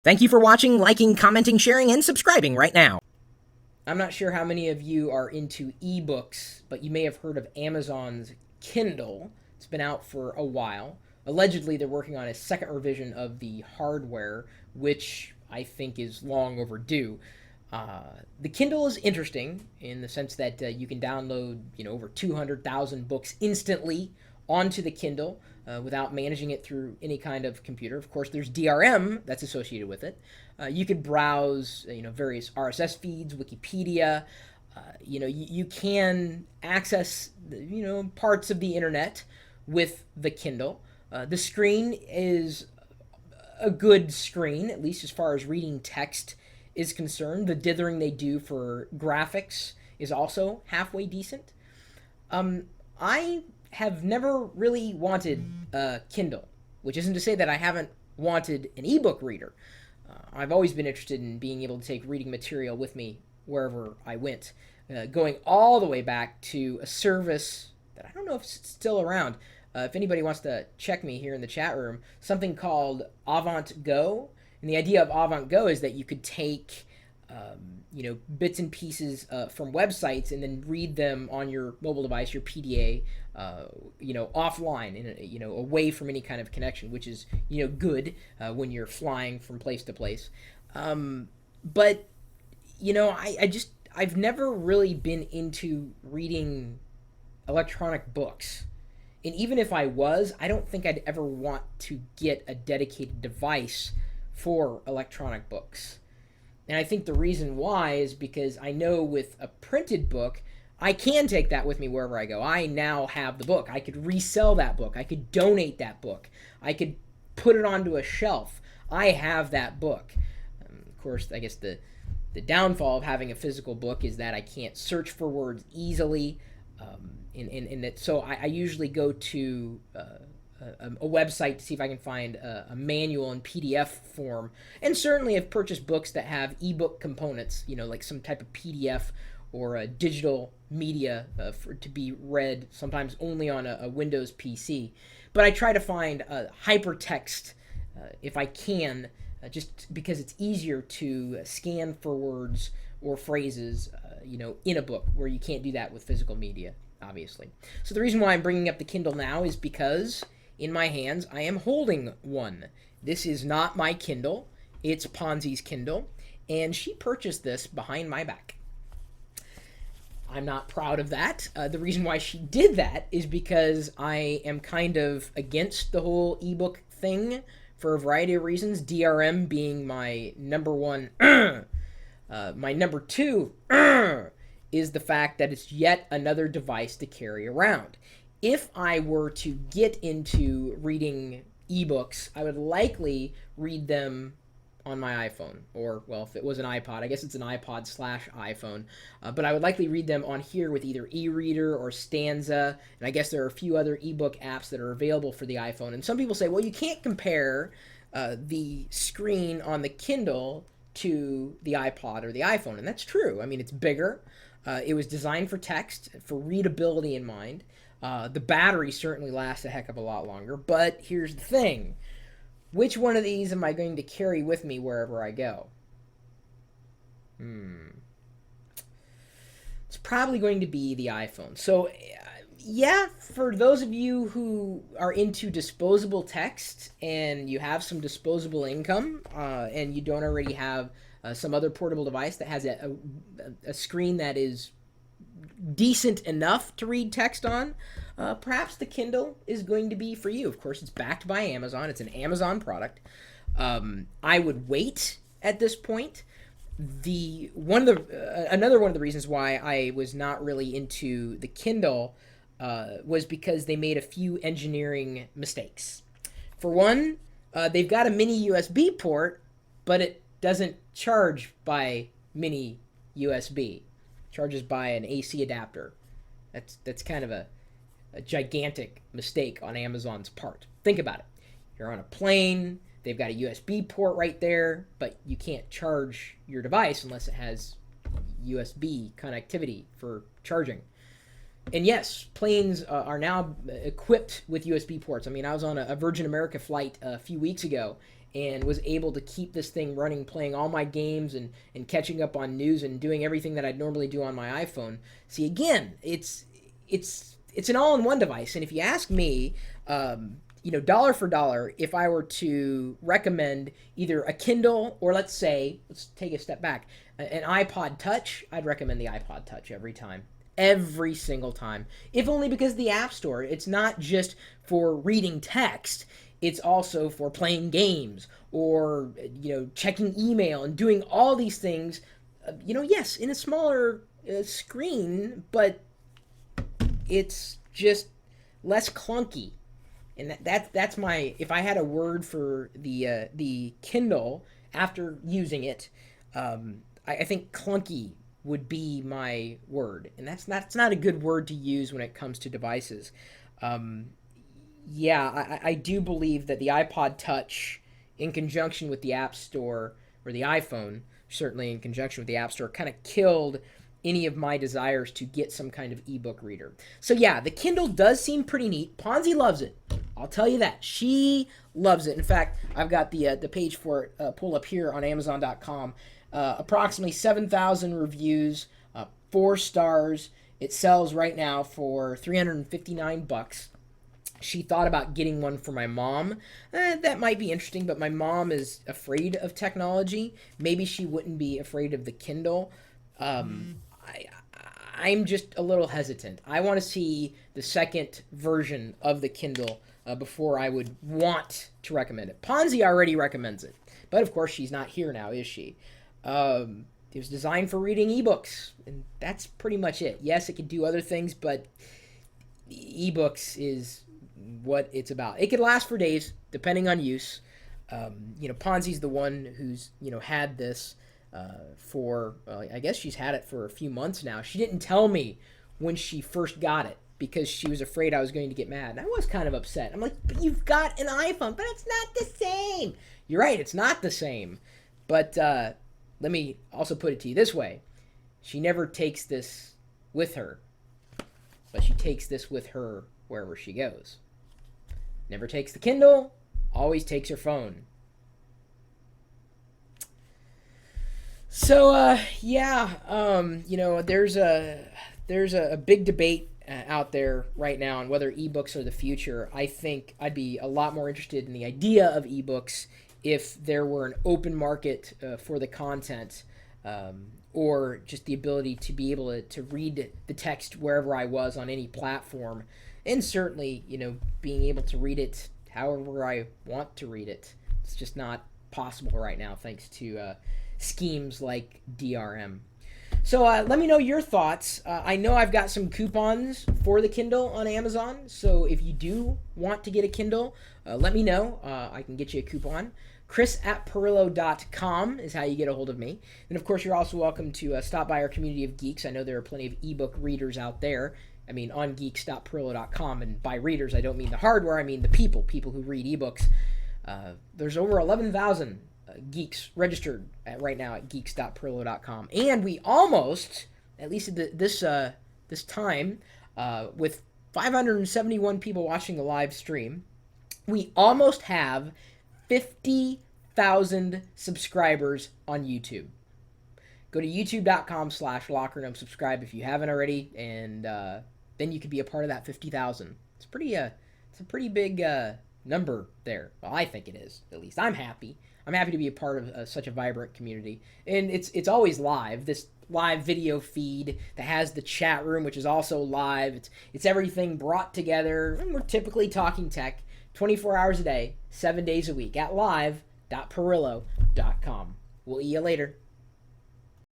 Thank you for watching, liking, commenting, sharing, and subscribing right now. I'm not sure how many of you are into ebooks, but you may have heard of Amazon's Kindle. It's been out for a while. Allegedly, they're working on a second revision of the hardware, which I think is long overdue. The Kindle is interesting in the sense that you can download, over 200,000 books instantly onto the Kindle without managing it through any kind of computer. Of course, there's DRM that's associated with it. You could browse, various RSS feeds, Wikipedia. You can access, parts of the internet with the Kindle. The screen is a good screen, at least as far as reading text is concerned. The dithering they do for graphics is also halfway decent. I have never really wanted a Kindle, which isn't to say that I haven't wanted an ebook reader. I've always been interested in being able to take reading material with me wherever I went, going all the way back to a service that I don't know if it's still around. If anybody wants to check me here in the chat room, something called Avant Go. And the idea of Avant Go is that you could take bits and pieces from websites and then read them on your mobile device, your PDA, offline, away from any kind of connection, which is, good when you're flying from place to place. But, I've never really been into reading electronic books. And even if I was, I don't think I'd ever want to get a dedicated device for electronic books. And I think the reason why is because I know with a printed book, I can take that with me wherever I go. I now have the book. I could resell that book. I could donate that book. I could put it onto a shelf. I have that book. Of course, I guess the downfall of having a physical book is that I can't search for words easily. So I usually go to a website to see if I can find a manual in PDF form. And certainly I've purchased books that have ebook components, like some type of PDF or a digital media to be read sometimes only on a Windows PC. But I try to find hypertext if I can, just because it's easier to scan for words or phrases, in a book, where you can't do that with physical media, obviously. So the reason why I'm bringing up the Kindle now is because in my hands I am holding one. This is not my Kindle. It's Ponzi's Kindle, and she purchased this behind my back. I'm not proud of that. The reason why she did that is because I am kind of against the whole ebook thing for a variety of reasons. DRM being my number one. My number two is the fact that it's yet another device to carry around. If I were to get into reading ebooks, I would likely read them on my iPhone, or, well, if it was an iPod, I guess it's an iPod / iPhone, but I would likely read them on here with either e-reader or Stanza, and I guess there are a few other ebook apps that are available for the iPhone. And some people say, well, you can't compare the screen on the Kindle to the iPod or the iPhone, and that's true. I mean, it's bigger. It was designed for text, for readability in mind. The battery certainly lasts a heck of a lot longer, but here's the thing. Which one of these am I going to carry with me wherever I go? It's probably going to be the iPhone. So, yeah, for those of you who are into disposable text and you have some disposable income and you don't already have some other portable device that has a screen that is decent enough to read text on, perhaps the Kindle is going to be for you. Of course, it's backed by Amazon. It's an Amazon product. I would wait at this point. Another one of the reasons why I was not really into the Kindle was because they made a few engineering mistakes. For one, they've got a mini USB port, but it doesn't charge by mini USB. Charges by an AC adapter. That's kind of a gigantic mistake on Amazon's part. Think about it. You're on a plane, they've got a USB port right there, but you can't charge your device unless it has USB connectivity for charging. And yes, planes are now equipped with USB ports. I mean, I was on a Virgin America flight a few weeks ago, and was able to keep this thing running, playing all my games and catching up on news and doing everything that I'd normally do on my iPhone. See, again, it's an all-in-one device, and if you ask me, dollar for dollar, if I were to recommend either a Kindle or let's take a step back, an iPod Touch, I'd recommend the iPod Touch every time. Every single time. If only because the App Store, it's not just for reading text, it's also for playing games or, checking email and doing all these things, yes, in a smaller screen, but it's just less clunky. And that's my, if I had a word for the Kindle after using it, I think clunky would be my word, and that's not a good word to use when it comes to devices. I do believe that the iPod Touch, in conjunction with the App Store, or the iPhone, certainly in conjunction with the App Store, kind of killed any of my desires to get some kind of ebook reader. So yeah, the Kindle does seem pretty neat. Ponzi loves it. I'll tell you that. She loves it. In fact, I've got the page for it pull up here on Amazon.com. Approximately 7,000 reviews, 4 stars. It sells right now for $359. She thought about getting one for my mom. That might be interesting, but my mom is afraid of technology. Maybe she wouldn't be afraid of the Kindle. I'm just a little hesitant. I want to see the second version of the Kindle before I would want to recommend it. Ponzi already recommends it, but of course she's not here now, is she? It was designed for reading ebooks, and that's pretty much it. Yes, it can do other things, but ebooks is what it's about. It could last for days, depending on use. Ponzi's the one who's, had this for, I guess she's had it for a few months now. She didn't tell me when she first got it because she was afraid I was going to get mad. And I was kind of upset. I'm like, but you've got an iPhone, but it's not the same. You're right, it's not the same. But let me also put it to you this way. She never takes this with her, but she takes this with her wherever she goes. Never takes the Kindle, always takes her phone. So, there's a big debate out there right now on whether ebooks are the future. I think I'd be a lot more interested in the idea of ebooks if there were an open market for the content, or just the ability to be able to read the text wherever I was on any platform, and certainly, being able to read it however I want to read it. It's just not possible right now thanks to schemes like DRM. So let me know your thoughts. I know I've got some coupons for the Kindle on Amazon, so if you do want to get a Kindle, let me know. I can get you a coupon. Chris@Pirillo.com is how you get a hold of me. And of course, you're also welcome to stop by our community of geeks. I know there are plenty of ebook readers out there. I mean, on geeks.pirillo.com. And by readers, I don't mean the hardware. I mean the people who read ebooks. There's over 11,000 geeks registered right now at geeks.pirillo.com. And we almost, at least at this time, with 571 people watching the live stream, we almost have 50,000 subscribers on YouTube. Go to youtube.com/lockerroom, subscribe if you haven't already, and then you could be a part of that 50,000. It's a pretty big number there. Well, I think it is. At least I'm happy. I'm happy to be a part of such a vibrant community, and it's always live. This live video feed that has the chat room, which is also live. It's everything brought together, and we're typically talking tech 24 hours a day, 7 days a week at live.pirillo.com. We'll see you later.